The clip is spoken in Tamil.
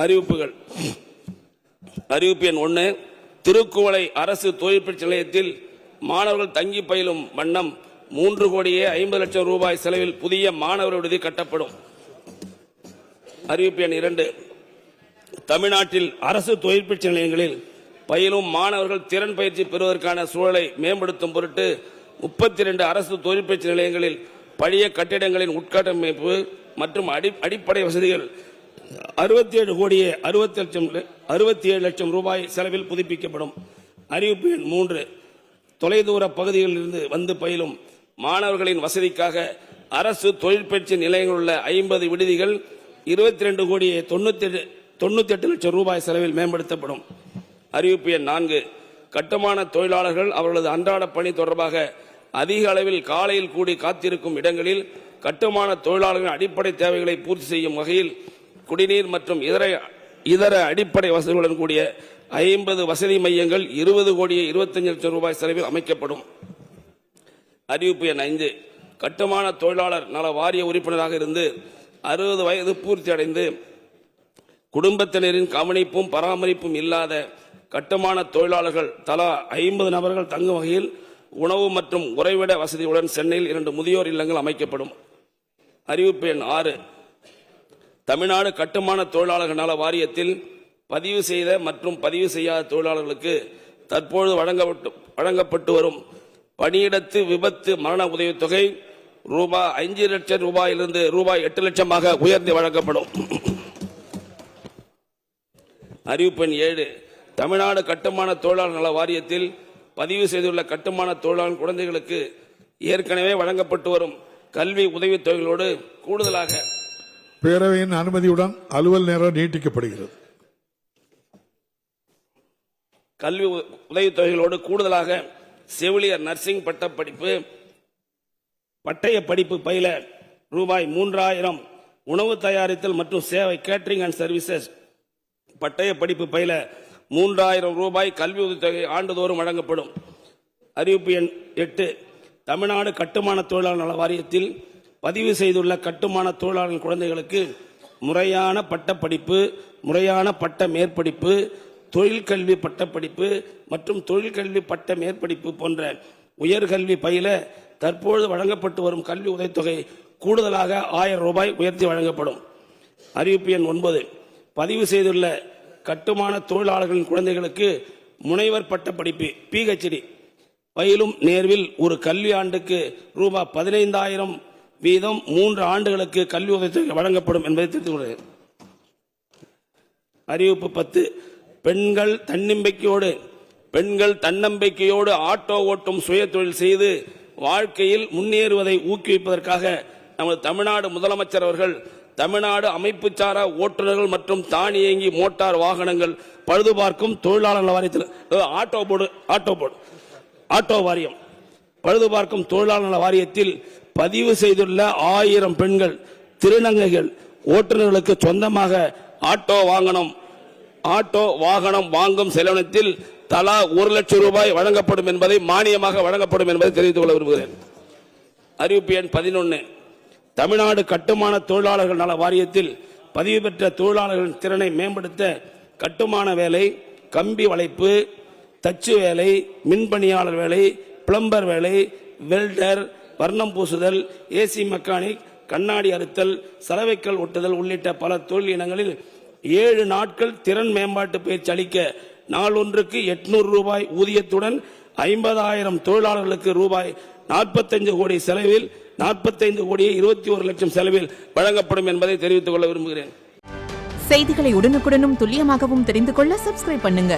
அறிவிப்புகள். அறிவிப்பு எண் 1. திருக்குவளை அரசு தொழிற்பயிற்சி நிலையத்தில் மாணவர்கள் தங்கி பயிலும் வண்ணம் 3,50,00,000 ரூபாய் செலவில் புதிய மாணவர் விடுதி கட்டப்படும். அறிவிப்பு எண் 2. தமிழ்நாட்டில் அரசு தொழிற்பயிற்சி நிலையங்களில் பயிலும் மாணவர்கள் திறன் பயிற்சி பெறுவதற்கான சூழலை மேம்படுத்தும் பொருட்டு 32 அரசு தொழிற்பயிற்சி நிலையங்களில் பழைய கட்டிடங்களின் உட்கட்டமைப்பு மற்றும் அடிப்படை வசதிகள் 67,60,00,000 ரூபாய் செலவில் புதுப்பிக்கப்படும். அறிவிப்பு எண் 3. தொலைதூர பகுதிகளில் இருந்து வந்து பயிலும் மாணவர்களின் வசதிக்காக அரசு தொழிற்பயிற்சி நிலையங்களில் உள்ள 50 விடுதிகள் 22,98,00,000 ரூபாய் செலவில் மேம்படுத்தப்படும். அறிவிப்பு எண் 4. கட்டுமான தொழிலாளர்கள் அவர்களது அன்றாட பணி தொடர்பாக அதிக அளவில் காலையில் கூடி காத்திருக்கும் இடங்களில் கட்டுமான தொழிலாளர்களின் அடிப்படை தேவைகளை பூர்த்தி செய்யும் வகையில் குடிநீர் மற்றும் இதர அடிப்படை வசதிகளுடன் கூடிய 50 வசதி மையங்கள் 20,25,00,000 ரூபாய் செலவில் அமைக்கப்படும். அறிவிப்பு எண் 5. கட்டுமான தொழிலாளர் நல வாரிய உறுப்பினராக இருந்து 60 வயது பூர்த்தி அடைந்து குடும்பத்தினரின் கவனிப்பும் பராமரிப்பும் இல்லாத கட்டுமான தொழிலாளர்கள் தலா 50 நபர்கள் தங்கும் வகையில் உணவு மற்றும் உறைவிட வசதியுடன் சென்னையில் 2 முதியோர் இல்லங்கள் அமைக்கப்படும். அறிவிப்பு எண் 6. தமிழ்நாடு கட்டுமான தொழிலாளர்கள் நல வாரியத்தில் பதிவு செய்த மற்றும் பதிவு செய்யாத தொழிலாளர்களுக்கு தற்பொழுது வழங்கப்பட்டு வரும் பணியிடத்து விபத்து மரண உதவித்தொகை ரூபாய் 5,00,000 ரூபாயிலிருந்து ரூபாய் 8,00,000 உயர்த்தி வழங்கப்படும். அறிவிப்பு எண் 7. தமிழ்நாடு கட்டுமான தொழிலாளர் நல வாரியத்தில் பதிவு செய்துள்ள கட்டுமான தொழிலாளர் குழந்தைகளுக்கு ஏற்கனவே வழங்கப்பட்டு வரும் கல்வி உதவித்தொகைகளோடு கூடுதலாக பேரவையின் அனுமதியுடன் அலுவல் நேரம் நீட்டிக்கப்படுகிறது. கல்வி உதவித்தொகைகளோடு கூடுதலாக செவிலியர் நர்சிங் பட்டய படிப்பு பயில ரூபாய் 3,000, உணவு தயாரித்தல் மற்றும் சேவை கேட்டரிங் அண்ட் சர்வீசஸ் பட்டய படிப்பு பயில 3,000 ரூபாய் கல்வி உதவித்தொகை ஆண்டுதோறும் வழங்கப்படும். அறிவிப்பு எண் 8. தமிழ்நாடு கட்டுமான தொழிலாளர் நல வாரியத்தில் பதிவு செய்துள்ள கட்டுமான தொழிலாளர் குழந்தைகளுக்கு முறையான பட்டப்படிப்பு, முறையான பட்ட மேற்படிப்பு, தொழிற்கல்வி பட்டப்படிப்பு மற்றும் தொழிற்கல்வி பட்ட மேற்படிப்பு போன்ற உயர்கல்வி பயில தற்பொழுது வழங்கப்பட்டு வரும் கல்வி உதவித்தொகை கூடுதலாக 1,000 ரூபாய் உயர்த்தி வழங்கப்படும். அறிவிப்பு எண் 9. பதிவு செய்துள்ள கட்டுமான தொழிலாளர்களின் குழந்தைகளுக்கு முனைவர் பட்டப்படிப்பு PhD பயிலும் நேர்வில் ஒரு கல்வி ஆண்டுக்கு ரூபாய் 15,000 வீதம் 3 ஆண்டுகளுக்கு கல்வி உதவித்தொகை வழங்கப்படும் என்பதை தெரிந்து கொள்கிறேன். அறிவிப்பு 10. பெண்கள் தன்னம்பிக்கையோடு ஆட்டோ ஓட்டும் சுய தொழில் செய்து வாழ்க்கையில் முன்னேறுவதை ஊக்குவிப்பதற்காக நமது தமிழ்நாடு முதலமைச்சர் அவர்கள் தமிழ்நாடு அமைப்புச்சாரா ஓட்டுநர்கள் மற்றும் தானியங்கி மோட்டார் வாகனங்கள் பழுதுபார்க்கும் தொழிலாளர் வாரியத்தில் ஆட்டோ வாரியம் பழுதுபார்க்கும் தொழிலாளர் வாரியத்தில் பதிவு செய்துள்ள 1000 பெண்கள் திருநங்கைகள் ஓட்டுநர்களுக்கு சொந்தமாக ஆட்டோ வாகனம் வாங்கும் செலவினத்தில் தலா 1,00,000 ரூபாய் வழங்கப்படும் என்பதை மானியமாக வழங்கப்படும் என்பதை தெரிவித்துக் கொள்ள விரும்புகிறேன். அறிவிப்பு எண் 11. தமிழ்நாடு கட்டுமான தொழிலாளர்கள் நல வாரியத்தில் பதிவு பெற்ற தொழிலாளர்களின் திறனை மேம்படுத்த கட்டுமான வேலை, கம்பி வளைப்பு, தச்சு வேலை, மின்பணியாளர் வேலை, பிளம்பர் வேலை, வெல்டர், வர்ணம் பூசுதல், AC மெக்கானிக், கண்ணாடி அறுத்தல், சலவைக்கல் ஒட்டுதல் உள்ளிட்ட பல தொழில் இனங்களில் 7 நாட்கள் திறன் மேம்பாட்டு பயிற்சி அளிக்க நாளொன்றுக்கு 800 ரூபாய் ஊதியத்துடன் 50,000 தொழிலாளர்களுக்கு ரூபாய் 45 கோடி செலவில் 45,21,00,000 செலவில் வழங்கப்படும் என்பதை தெரிவித்துக் கொள்ள விரும்புகிறேன். செய்திகளை உடனுக்குடனும் துல்லியமாகவும் தெரிந்து கொள்ள சப்ஸ்கிரைப் பண்ணுங்க.